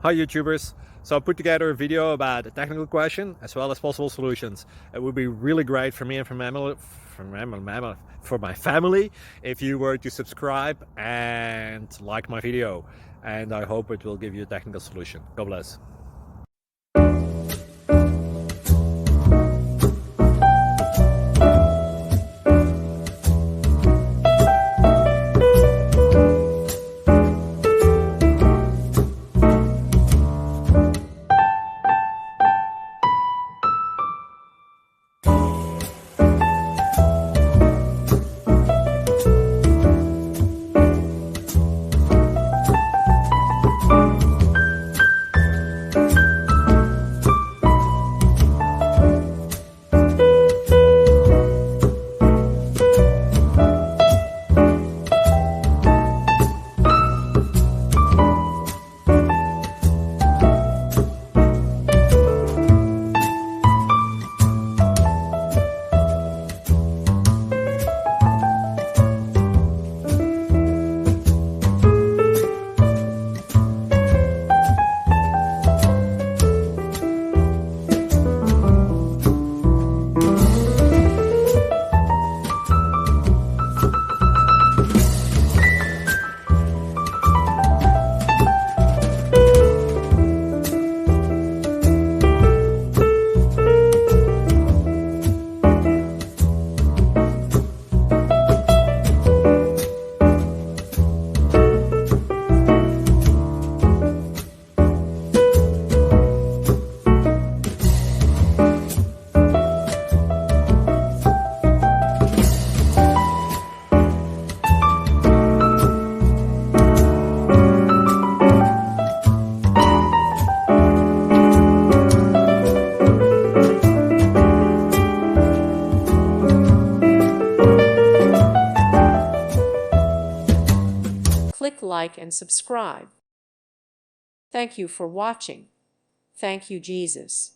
Hi YouTubers! So I put together a video about a technical question as well as possible solutions. It would be really great for me and for my family if you were to subscribe and like my video, and I hope it will give you a technical solution. God bless. Click like and subscribe. Thank you for watching. Thank you, Jesus.